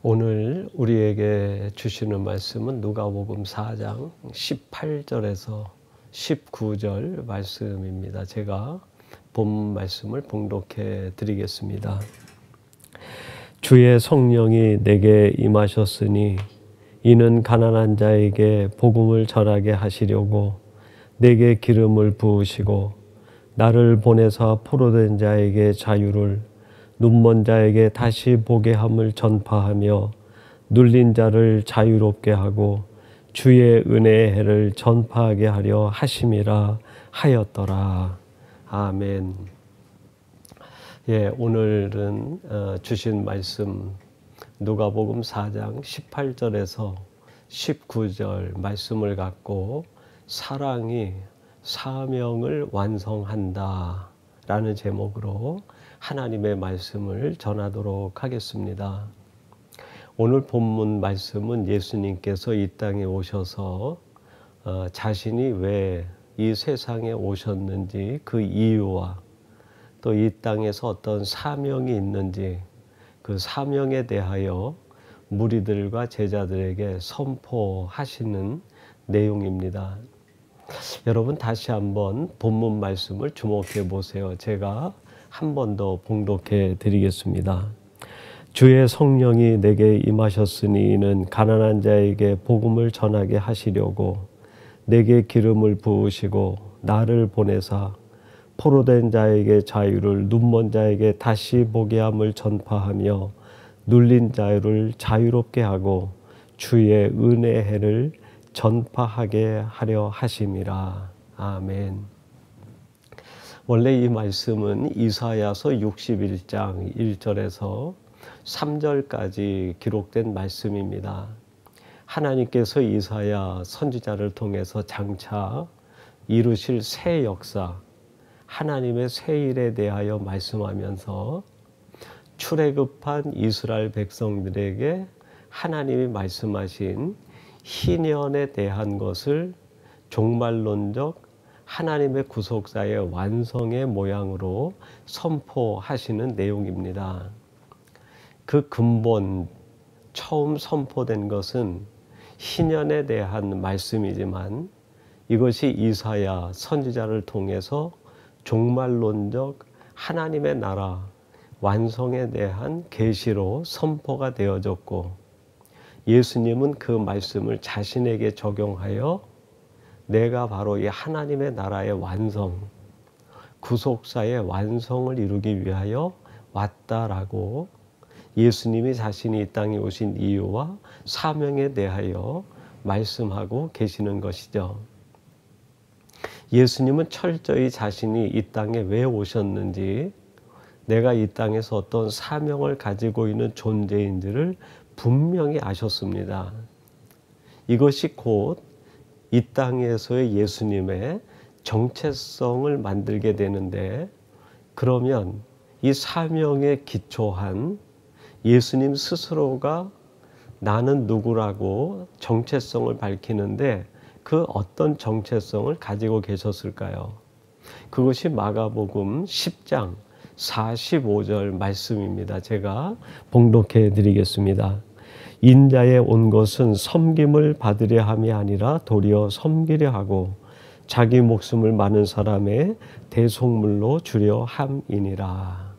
오늘 우리에게 주시는 말씀은 누가복음 4장 18절에서 19절 말씀입니다. 제가 본 말씀을 봉독해 드리겠습니다. 주의 성령이 내게 임하셨으니 이는 가난한 자에게 복음을 전하게 하시려고 내게 기름을 부으시고 나를 보내사 포로된 자에게 자유를 눈먼 자에게 다시 보게 함을 전파하며 눌린 자를 자유롭게 하고 주의 은혜의 해를 전파하게 하려 하심이라 하였더라. 아멘. 오늘은 주신 말씀 누가복음 4장 18절에서 19절 말씀을 갖고 사랑이 사명을 완성한다 라는 제목으로 하나님의 말씀을 전하도록 하겠습니다. 오늘 본문 말씀은 예수님께서 이 땅에 오셔서 자신이 왜 이 세상에 오셨는지 그 이유와 또 이 땅에서 어떤 사명이 있는지 그 사명에 대하여 무리들과 제자들에게 선포하시는 내용입니다. 여러분 다시 한번 본문 말씀을 주목해 보세요. 제가 한 번 더 봉독해 드리겠습니다. 주의 성령이 내게 임하셨으니 이는 가난한 자에게 복음을 전하게 하시려고 내게 기름을 부으시고 나를 보내사 포로된 자에게 자유를 눈먼 자에게 다시 보게 함을 전파하며 눌린 자를 자유롭게 하고 주의 은혜의 해를 전파하게 하려 하심이라. 아멘. 원래 이 말씀은 이사야서 61장 1절에서 3절까지 기록된 말씀입니다. 하나님께서 이사야 선지자를 통해서 장차 이루실 새 역사, 하나님의 새 일에 대하여 말씀하면서 출애굽한 이스라엘 백성들에게 하나님이 말씀하신 희년에 대한 것을 종말론적 하나님의 구속사의 완성의 모양으로 선포하시는 내용입니다. 그 근본 처음 선포된 것은 희년에 대한 말씀이지만 이것이 이사야 선지자를 통해서 종말론적 하나님의 나라 완성에 대한 계시로 선포가 되어졌고 예수님은 그 말씀을 자신에게 적용하여 내가 바로 이 하나님의 나라의 완성, 구속사의 완성을 이루기 위하여 왔다라고 예수님이 자신이 이 땅에 오신 이유와 사명에 대하여 말씀하고 계시는 것이죠. 예수님은 철저히 자신이 이 땅에 왜 오셨는지, 내가 이 땅에서 어떤 사명을 가지고 있는 존재인지를 분명히 아셨습니다. 이것이 곧 이 땅에서의 예수님의 정체성을 만들게 되는데, 그러면 이 사명에 기초한 예수님 스스로가 나는 누구라고 정체성을 밝히는데 그 어떤 정체성을 가지고 계셨을까요? 그것이 마가복음 10장 45절 말씀입니다. 제가 봉독해 드리겠습니다. 인자에 온 것은 섬김을 받으려 함이 아니라 도리어 섬기려 하고 자기 목숨을 많은 사람의 대속물로 주려 함이니라.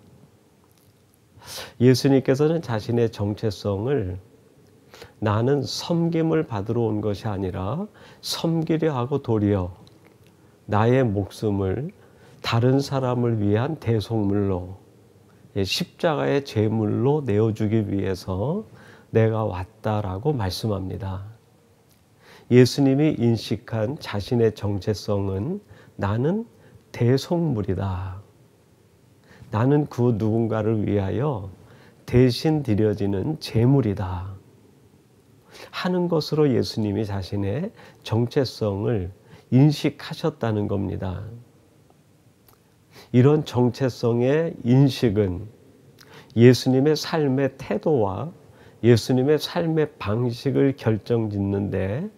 예수님께서는 자신의 정체성을 나는 섬김을 받으러 온 것이 아니라 섬기려 하고 도리어 나의 목숨을 다른 사람을 위한 대속물로, 십자가의 제물로 내어주기 위해서 내가 왔다라고 말씀합니다. 예수님이 인식한 자신의 정체성은 나는 대속물이다. 나는 그 누군가를 위하여 대신 드려지는 제물이다 하는 것으로 예수님이 자신의 정체성을 인식하셨다는 겁니다. 이런 정체성의 인식은 예수님의 삶의 태도와 예수님의 삶의 방식을 결정짓는데,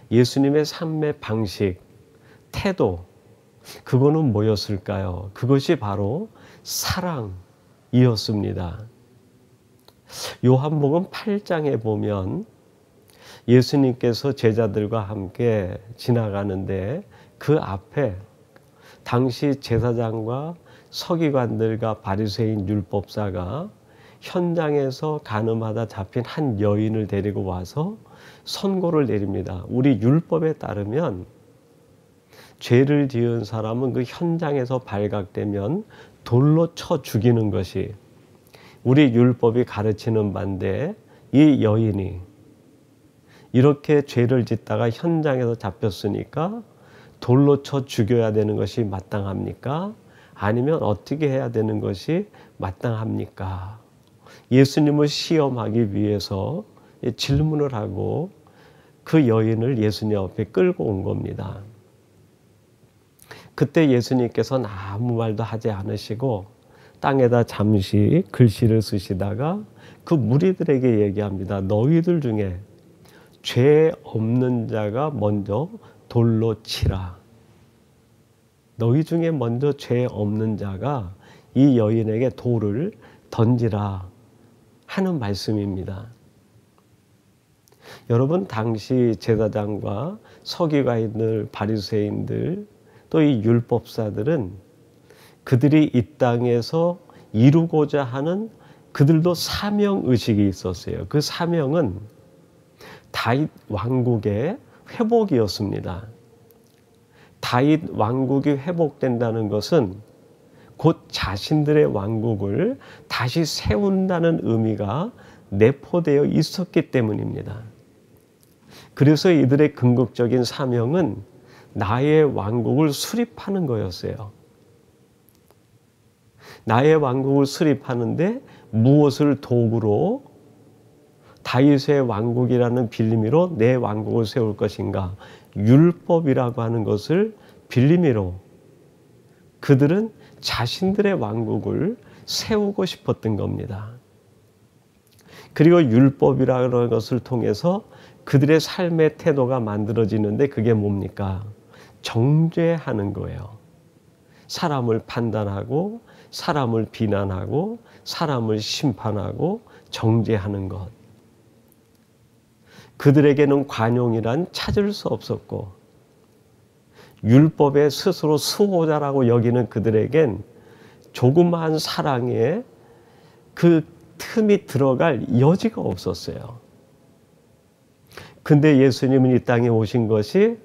예수님의 삶의 방식, 태도, 그거는 뭐였을까요? 그것이 바로 사랑이었습니다. 요한복음 8장에 보면 예수님께서 제자들과 함께 지나가는데 그 앞에 당시 제사장과 서기관들과 바리새인 율법사가 현장에서 간음하다 잡힌 한 여인을 데리고 와서 선고를 내립니다. 우리 율법에 따르면 죄를 지은 사람은 그 현장에서 발각되면 돌로 쳐 죽이는 것이 우리 율법이 가르치는 바인데, 이 여인이 이렇게 죄를 짓다가 현장에서 잡혔으니까 돌로 쳐 죽여야 되는 것이 마땅합니까? 아니면 어떻게 해야 되는 것이 마땅합니까? 예수님을 시험하기 위해서 질문을 하고 그 여인을 예수님 앞에 끌고 온 겁니다. 그때 예수님께서는 아무 말도 하지 않으시고 땅에다 잠시 글씨를 쓰시다가 그 무리들에게 얘기합니다. 너희들 중에 죄 없는 자가 먼저 돌로 치라. 너희 중에 먼저 죄 없는 자가 이 여인에게 돌을 던지라 하는 말씀입니다. 여러분, 당시 제사장과 서기관들, 바리새인들, 또 이 율법사들은 그들이 이 땅에서 이루고자 하는 그들도 사명의식이 있었어요. 그 사명은 다윗 왕국의 회복이었습니다. 다윗 왕국이 회복된다는 것은 곧 자신들의 왕국을 다시 세운다는 의미가 내포되어 있었기 때문입니다. 그래서 이들의 궁극적인 사명은 나의 왕국을 수립하는 거였어요. 나의 왕국을 수립하는데 무엇을 도구로 다윗의 왕국이라는 빌미로 내 왕국을 세울 것인가? 율법이라고 하는 것을 빌미로 그들은 자신들의 왕국을 세우고 싶었던 겁니다. 그리고 율법이라는 것을 통해서 그들의 삶의 태도가 만들어지는데 그게 뭡니까? 정죄하는 거예요. 사람을 판단하고 사람을 비난하고 사람을 심판하고 정죄하는 것. 그들에게는 관용이란 찾을 수 없었고 율법에 스스로 수호자라고 여기는 그들에겐 조그마한 사랑에 그 틈이 들어갈 여지가 없었어요. 근데 예수님은 이 땅에 오신 것이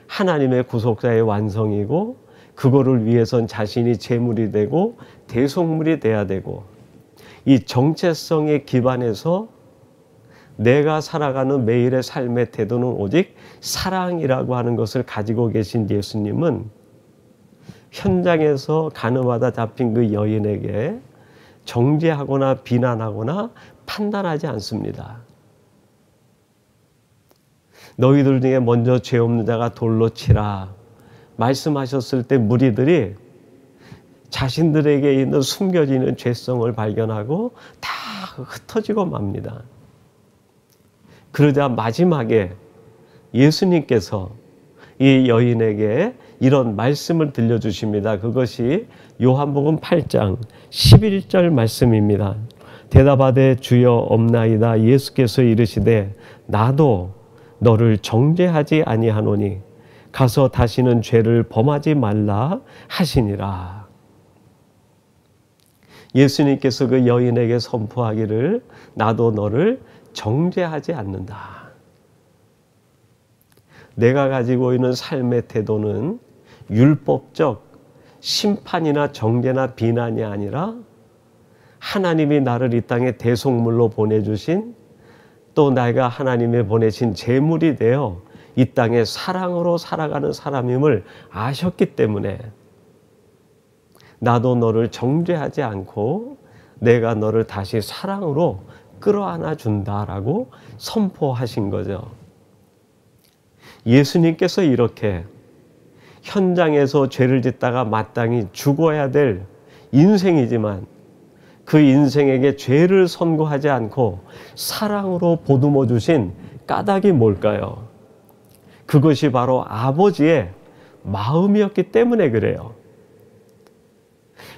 하나님의 구속자의 완성이고 그거를 위해선 자신이 제물이 되고 대속물이 돼야 되고 이 정체성에 기반해서 내가 살아가는 매일의 삶의 태도는 오직 사랑이라고 하는 것을 가지고 계신 예수님은 현장에서 간음하다 잡힌 그 여인에게 정죄하거나 비난하거나 판단하지 않습니다. 너희들 중에 먼저 죄 없는 자가 돌로 치라 말씀하셨을 때 무리들이 자신들에게 있는 숨겨지는 죄성을 발견하고 다 흩어지고 맙니다. 그러자 마지막에 예수님께서 이 여인에게 이런 말씀을 들려주십니다. 그것이 요한복음 8장 11절 말씀입니다. 대답하되 주여 없나이다. 예수께서 이르시되 나도 너를 정죄하지 아니하노니 가서 다시는 죄를 범하지 말라 하시니라. 예수님께서 그 여인에게 선포하기를 나도 너를 정죄하지 않는다. 내가 가지고 있는 삶의 태도는 율법적 심판이나 정죄나 비난이 아니라 하나님이 나를 이 땅에 대속물로 보내주신 또 내가 하나님의 보내신 제물이 되어 이 땅에 사랑으로 살아가는 사람임을 아셨기 때문에 나도 너를 정죄하지 않고 내가 너를 다시 사랑으로 끌어안아 준다라고 선포하신 거죠. 예수님께서 이렇게 현장에서 죄를 짓다가 마땅히 죽어야 될 인생이지만 그 인생에게 죄를 선고하지 않고 사랑으로 보듬어 주신 까닭이 뭘까요? 그것이 바로 아버지의 마음이었기 때문에 그래요.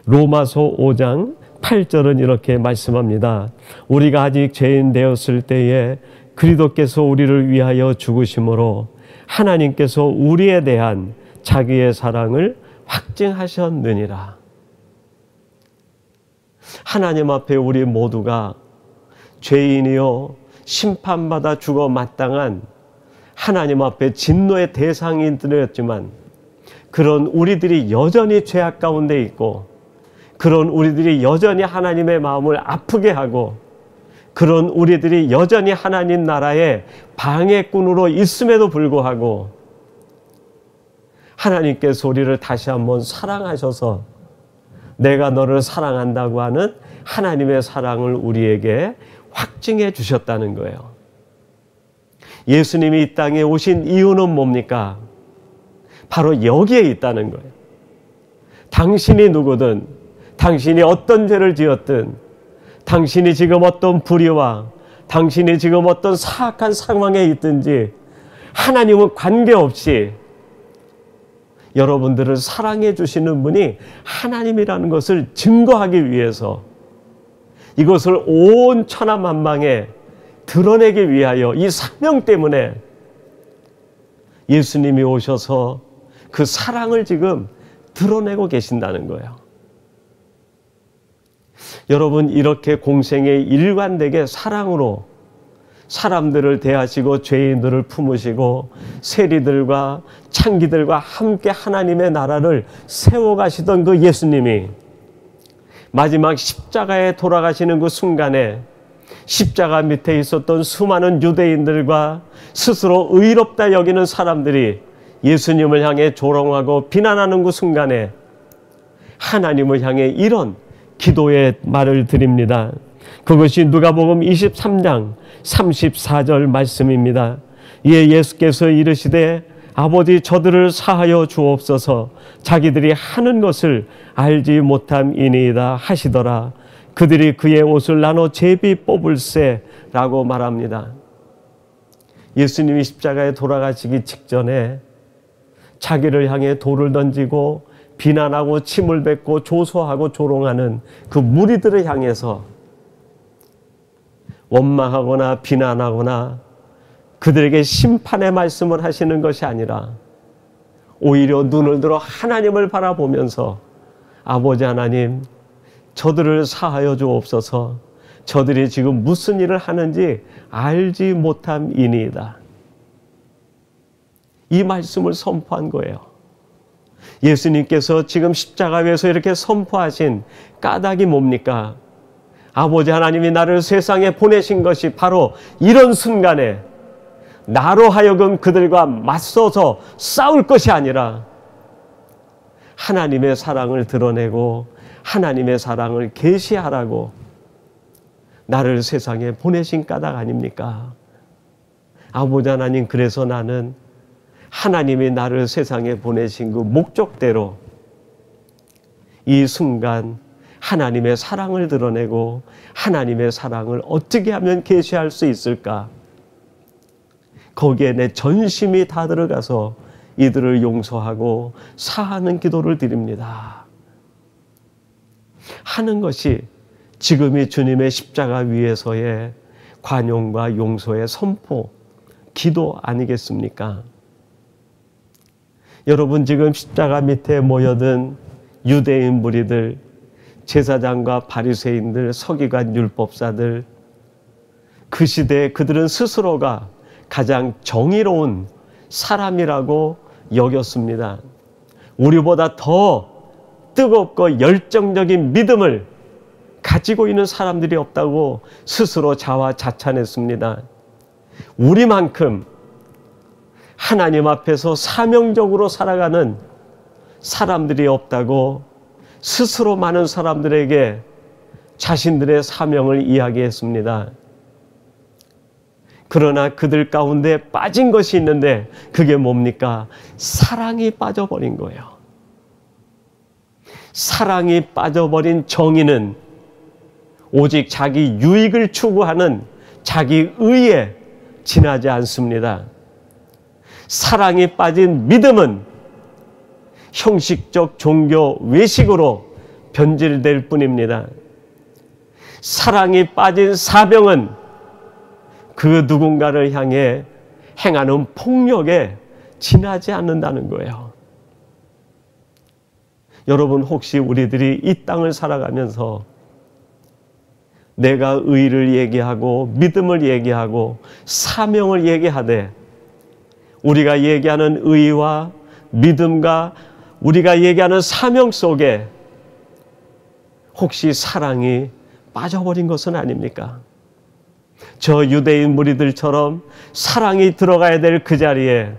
로마서 5장 8절은 이렇게 말씀합니다. 우리가 아직 죄인 되었을 때에 그리스도께서 우리를 위하여 죽으심으로 하나님께서 우리에 대한 자기의 사랑을 확증하셨느니라. 하나님 앞에 우리 모두가 죄인이요 심판받아 죽어 마땅한 하나님 앞에 진노의 대상이 되었지만, 그런 우리들이 여전히 죄악 가운데 있고, 그런 우리들이 여전히 하나님의 마음을 아프게 하고, 그런 우리들이 여전히 하나님 나라의 방해꾼으로 있음에도 불구하고 하나님께서 우리를 다시 한번 사랑하셔서 내가 너를 사랑한다고 하는 하나님의 사랑을 우리에게 확증해 주셨다는 거예요. 예수님이 이 땅에 오신 이유는 뭡니까? 바로 여기에 있다는 거예요. 당신이 누구든, 당신이 어떤 죄를 지었든, 당신이 지금 어떤 불의와 당신이 지금 어떤 사악한 상황에 있든지 하나님은 관계없이 여러분들을 사랑해 주시는 분이 하나님이라는 것을 증거하기 위해서, 이것을 온 천하만방에 드러내기 위하여 이 사명 때문에 예수님이 오셔서 그 사랑을 지금 드러내고 계신다는 거예요. 여러분, 이렇게 공생에 일관되게 사랑으로 사람들을 대하시고 죄인들을 품으시고 세리들과 창기들과 함께 하나님의 나라를 세워가시던 그 예수님이 마지막 십자가에 돌아가시는 그 순간에 십자가 밑에 있었던 수많은 유대인들과 스스로 의롭다 여기는 사람들이 예수님을 향해 조롱하고 비난하는 그 순간에 하나님을 향해 이런 기도의 말을 드립니다. 그것이 누가복음 23장 34절 말씀입니다. 이에 예수께서 이르시되 아버지 저들을 사하여 주옵소서, 자기들이 하는 것을 알지 못함이니이다 하시더라. 그들이 그의 옷을 나눠 제비 뽑을세 라고 말합니다. 예수님이 십자가에 돌아가시기 직전에 자기를 향해 돌을 던지고 비난하고 침을 뱉고 조소하고 조롱하는 그 무리들을 향해서 원망하거나 비난하거나 그들에게 심판의 말씀을 하시는 것이 아니라 오히려 눈을 들어 하나님을 바라보면서 아버지 하나님, 저들을 사하여 주옵소서, 저들이 지금 무슨 일을 하는지 알지 못함이니이다. 이 말씀을 선포한 거예요. 예수님께서 지금 십자가 위에서 이렇게 선포하신 까닭이 뭡니까? 아버지 하나님이 나를 세상에 보내신 것이 바로 이런 순간에 나로 하여금 그들과 맞서서 싸울 것이 아니라 하나님의 사랑을 드러내고 하나님의 사랑을 계시하라고 나를 세상에 보내신 까닭 아닙니까? 아버지 하나님, 그래서 나는 하나님이 나를 세상에 보내신 그 목적대로 이 순간 하나님의 사랑을 드러내고 하나님의 사랑을 어떻게 하면 계시할 수 있을까? 거기에 내 전심이 다 들어가서 이들을 용서하고 사하는 기도를 드립니다. 하는 것이 지금이 주님의 십자가 위에서의 관용과 용서의 선포, 기도 아니겠습니까? 여러분, 지금 십자가 밑에 모여든 유대인 무리들, 제사장과 바리새인들, 서기관, 율법사들, 그 시대에 그들은 스스로가 가장 정의로운 사람이라고 여겼습니다. 우리보다 더 뜨겁고 열정적인 믿음을 가지고 있는 사람들이 없다고 스스로 자화자찬했습니다. 우리만큼 하나님 앞에서 사명적으로 살아가는 사람들이 없다고 스스로 많은 사람들에게 자신들의 사명을 이야기했습니다. 그러나 그들 가운데 빠진 것이 있는데 그게 뭡니까? 사랑이 빠져버린 거예요. 사랑이 빠져버린 정의는 오직 자기 유익을 추구하는 자기 의에 지나지 않습니다. 사랑이 빠진 믿음은 형식적 종교 외식으로 변질될 뿐입니다. 사랑이 빠진 사병은 그 누군가를 향해 행하는 폭력에 지나지 않는다는 거예요. 여러분, 혹시 우리들이 이 땅을 살아가면서 내가 의를 얘기하고 믿음을 얘기하고 사명을 얘기하되 우리가 얘기하는 의와 믿음과 우리가 얘기하는 사명 속에 혹시 사랑이 빠져버린 것은 아닙니까? 저 유대인 무리들처럼 사랑이 들어가야 될 그 자리에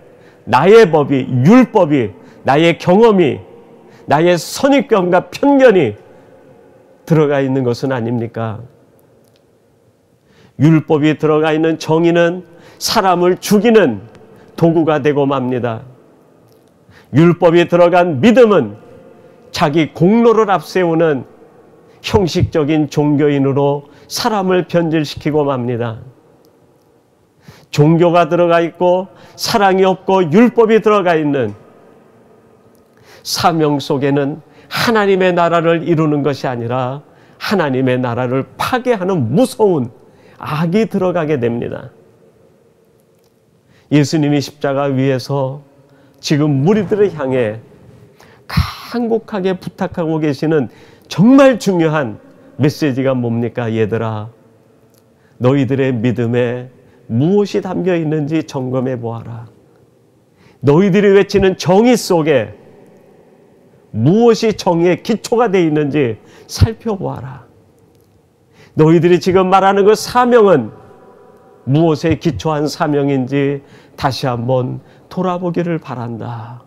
나의 법이, 율법이, 나의 경험이, 나의 선입견과 편견이 들어가 있는 것은 아닙니까? 율법이 들어가 있는 정의는 사람을 죽이는 도구가 되고 맙니다. 율법이 들어간 믿음은 자기 공로를 앞세우는 형식적인 종교인으로 사람을 변질시키고 맙니다. 종교가 들어가 있고 사랑이 없고 율법이 들어가 있는 사명 속에는 하나님의 나라를 이루는 것이 아니라 하나님의 나라를 파괴하는 무서운 악이 들어가게 됩니다. 예수님이 십자가 위에서 지금 무리들을 향해 간곡하게 부탁하고 계시는 정말 중요한 메시지가 뭡니까? 얘들아, 너희들의 믿음에 무엇이 담겨 있는지 점검해 보아라. 너희들이 외치는 정의 속에 무엇이 정의의 기초가 되어 있는지 살펴보아라. 너희들이 지금 말하는 그 사명은 무엇에 기초한 사명인지 다시 한번 돌아보기를 바란다.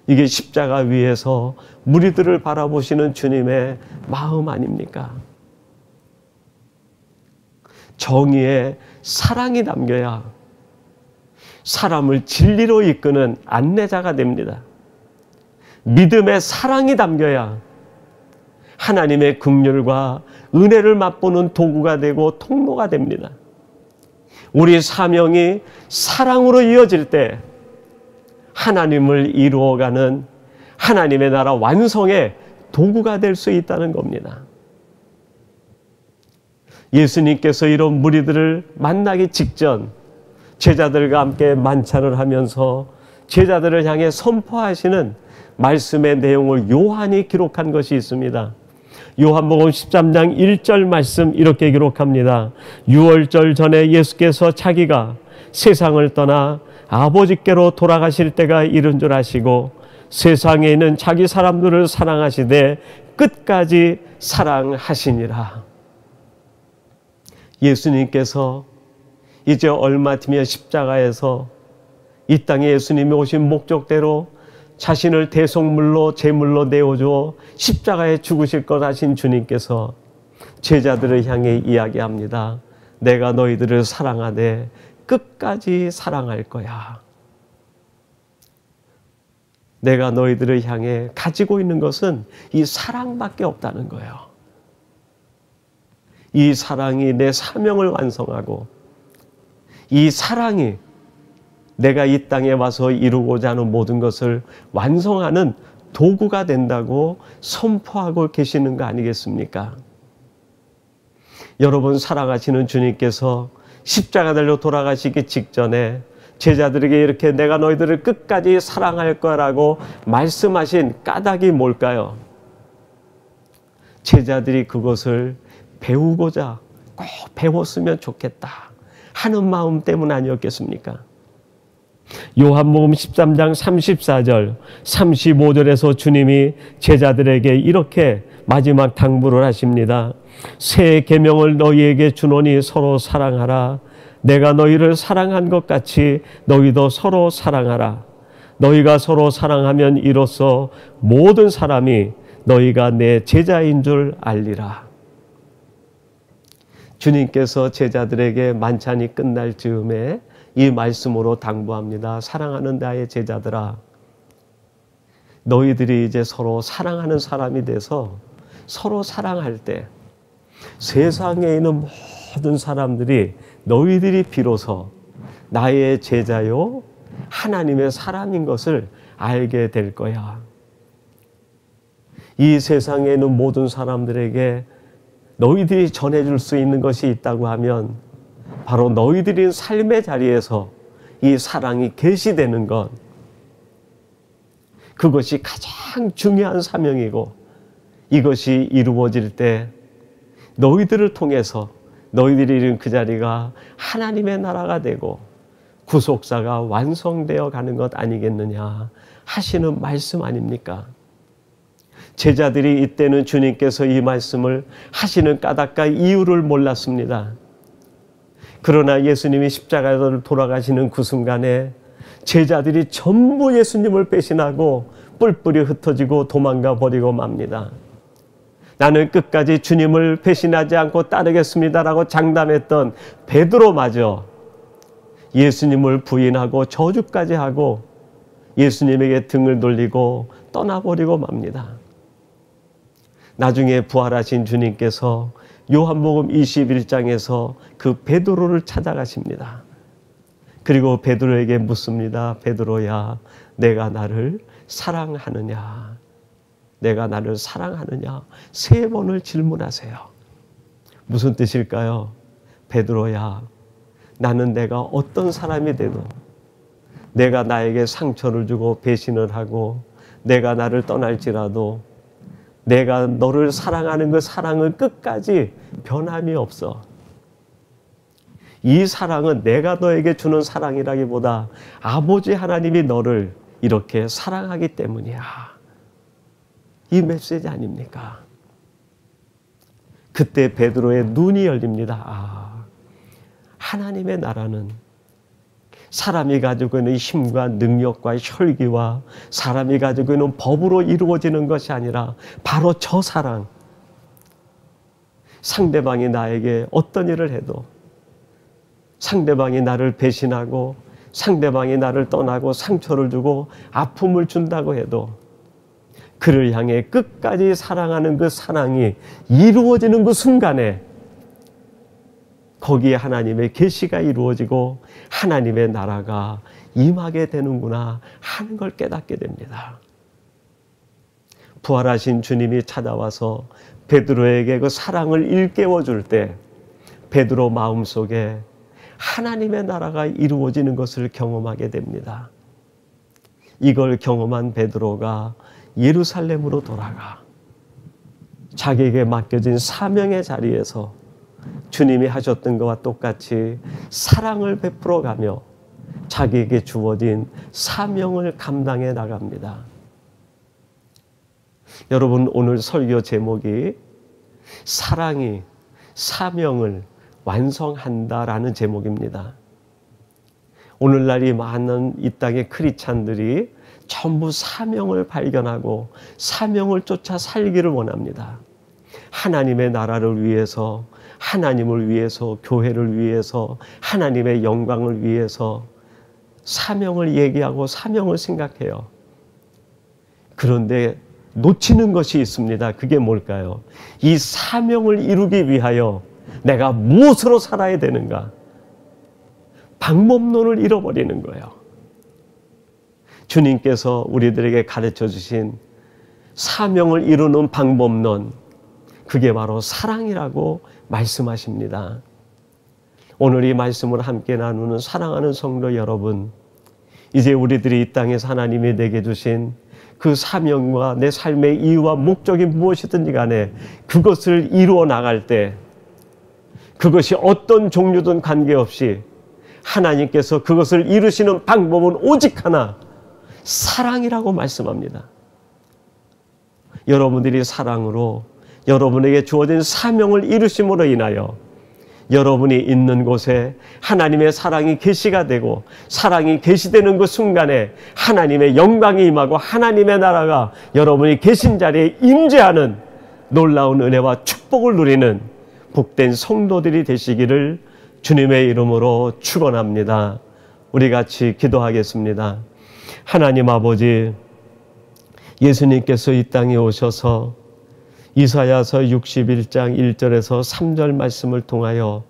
이게 십자가 위에서 무리들을 바라보시는 주님의 마음 아닙니까? 정의에 사랑이 담겨야 사람을 진리로 이끄는 안내자가 됩니다. 믿음에 사랑이 담겨야 하나님의 긍휼과 은혜를 맛보는 도구가 되고 통로가 됩니다. 우리 사명이 사랑으로 이어질 때 하나님을 이루어가는 하나님의 나라 완성의 도구가 될 수 있다는 겁니다. 예수님께서 이런 무리들을 만나기 직전 제자들과 함께 만찬을 하면서 제자들을 향해 선포하시는 말씀의 내용을 요한이 기록한 것이 있습니다. 요한복음 13장 1절 말씀 이렇게 기록합니다. 유월절 전에 예수께서 자기가 세상을 떠나 아버지께로 돌아가실 때가 이른 줄 아시고 세상에 있는 자기 사람들을 사랑하시되 끝까지 사랑하시니라. 예수님께서 이제 얼마 뒤면 십자가에서 이 땅에 예수님이 오신 목적대로 자신을 대속물로 제물로 내어주어 십자가에 죽으실 것 하신 주님께서 제자들을 향해 이야기합니다. 내가 너희들을 사랑하되 끝까지 사랑할 거야. 내가 너희들을 향해 가지고 있는 것은 이 사랑밖에 없다는 거예요. 이 사랑이 내 사명을 완성하고 이 사랑이 내가 이 땅에 와서 이루고자 하는 모든 것을 완성하는 도구가 된다고 선포하고 계시는 거 아니겠습니까? 여러분, 사랑하시는 주님께서 십자가 달려 돌아가시기 직전에 제자들에게 이렇게 내가 너희들을 끝까지 사랑할 거라고 말씀하신 까닭이 뭘까요? 제자들이 그것을 배우고자 꼭 배웠으면 좋겠다 하는 마음 때문 아니었겠습니까? 요한복음 13장 34절, 35절에서 주님이 제자들에게 이렇게 마지막 당부를 하십니다. 새 계명을 너희에게 주노니 서로 사랑하라. 내가 너희를 사랑한 것 같이 너희도 서로 사랑하라. 너희가 서로 사랑하면 이로써 모든 사람이 너희가 내 제자인 줄 알리라. 주님께서 제자들에게 만찬이 끝날 즈음에 이 말씀으로 당부합니다. 사랑하는 나의 제자들아, 너희들이 이제 서로 사랑하는 사람이 돼서 서로 사랑할 때 세상에 있는 모든 사람들이 너희들이 비로소 나의 제자요 하나님의 사람인 것을 알게 될 거야. 이 세상에 있는 모든 사람들에게 너희들이 전해줄 수 있는 것이 있다고 하면 바로 너희들이 삶의 자리에서 이 사랑이 계시되는 것, 그것이 가장 중요한 사명이고, 이것이 이루어질 때 너희들을 통해서 너희들이 이룬 그 자리가 하나님의 나라가 되고 구속사가 완성되어 가는 것 아니겠느냐 하시는 말씀 아닙니까? 제자들이 이때는 주님께서 이 말씀을 하시는 까닭과 이유를 몰랐습니다. 그러나 예수님이 십자가를 돌아가시는 그 순간에 제자들이 전부 예수님을 배신하고 뿔뿔이 흩어지고 도망가 버리고 맙니다. 나는 끝까지 주님을 배신하지 않고 따르겠습니다라고 장담했던 베드로마저 예수님을 부인하고 저주까지 하고 예수님에게 등을 돌리고 떠나버리고 맙니다. 나중에 부활하신 주님께서 요한복음 21장에서 그 베드로를 찾아가십니다. 그리고 베드로에게 묻습니다. 베드로야, 내가 나를 사랑하느냐? 내가 나를 사랑하느냐? 3번을 질문하세요. 무슨 뜻일까요? 베드로야, 나는 내가 어떤 사람이 돼도, 내가 나에게 상처를 주고 배신을 하고 내가 나를 떠날지라도 내가 너를 사랑하는 그 사랑은 끝까지 변함이 없어. 이 사랑은 내가 너에게 주는 사랑이라기보다 아버지 하나님이 너를 이렇게 사랑하기 때문이야. 이 메시지 아닙니까? 그때 베드로의 눈이 열립니다. 하나님의 나라는 사람이 가지고 있는 힘과 능력과 혈기와 사람이 가지고 있는 법으로 이루어지는 것이 아니라 바로 저 사랑. 상대방이 나에게 어떤 일을 해도, 상대방이 나를 배신하고 상대방이 나를 떠나고 상처를 주고 아픔을 준다고 해도 그를 향해 끝까지 사랑하는 그 사랑이 이루어지는 그 순간에 거기에 하나님의 계시가 이루어지고 하나님의 나라가 임하게 되는구나 하는 걸 깨닫게 됩니다. 부활하신 주님이 찾아와서 베드로에게 그 사랑을 일깨워 줄 때 베드로 마음속에 하나님의 나라가 이루어지는 것을 경험하게 됩니다. 이걸 경험한 베드로가 예루살렘으로 돌아가 자기에게 맡겨진 사명의 자리에서 주님이 하셨던 것과 똑같이 사랑을 베풀어가며 자기에게 주어진 사명을 감당해 나갑니다. 여러분, 오늘 설교 제목이 사랑이 사명을 완성한다라는 제목입니다. 오늘날 이 많은 이 땅의 크리스찬들이 전부 사명을 발견하고 사명을 쫓아 살기를 원합니다. 하나님의 나라를 위해서, 하나님을 위해서, 교회를 위해서, 하나님의 영광을 위해서 사명을 얘기하고 사명을 생각해요. 그런데 놓치는 것이 있습니다. 그게 뭘까요? 이 사명을 이루기 위하여 내가 무엇으로 살아야 되는가? 방법론을 잃어버리는 거예요. 주님께서 우리들에게 가르쳐 주신 사명을 이루는 방법론, 그게 바로 사랑이라고 말씀하십니다. 오늘 이 말씀을 함께 나누는 사랑하는 성도 여러분, 이제 우리들이 이 땅에서 하나님이 내게 주신 그 사명과 내 삶의 이유와 목적이 무엇이든지 간에 그것을 이루어 나갈 때 그것이 어떤 종류든 관계없이 하나님께서 그것을 이루시는 방법은 오직 하나, 사랑이라고 말씀합니다. 여러분들이 사랑으로 여러분에게 주어진 사명을 이루심으로 인하여 여러분이 있는 곳에 하나님의 사랑이 계시가 되고 사랑이 계시되는 그 순간에 하나님의 영광이 임하고 하나님의 나라가 여러분이 계신 자리에 임재하는 놀라운 은혜와 축복을 누리는 복된 성도들이 되시기를 주님의 이름으로 축원합니다. 우리 같이 기도하겠습니다. 하나님 아버지, 예수님께서 이 땅에 오셔서 이사야서 61장 1절에서 3절 말씀을 통하여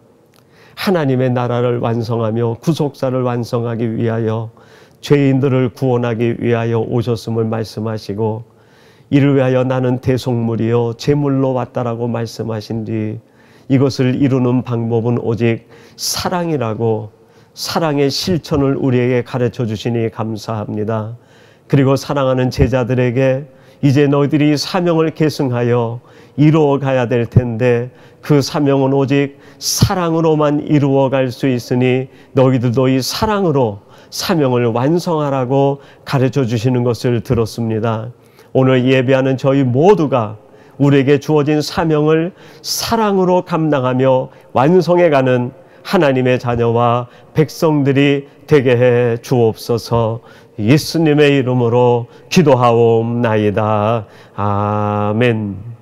하나님의 나라를 완성하며 구속사를 완성하기 위하여 죄인들을 구원하기 위하여 오셨음을 말씀하시고 이를 위하여 나는 대속물이요 제물로 왔다라고 말씀하신 뒤 이것을 이루는 방법은 오직 사랑이라고 사랑의 실천을 우리에게 가르쳐 주시니 감사합니다. 그리고 사랑하는 제자들에게 이제 너희들이 사명을 계승하여 이루어 가야 될 텐데 그 사명은 오직 사랑으로만 이루어 갈 수 있으니 너희들도 이 사랑으로 사명을 완성하라고 가르쳐 주시는 것을 들었습니다. 오늘 예배하는 저희 모두가 우리에게 주어진 사명을 사랑으로 감당하며 완성해가는 하나님의 자녀와 백성들이 되게 해 주옵소서. 예수님의 이름으로 기도하옵나이다. 아멘.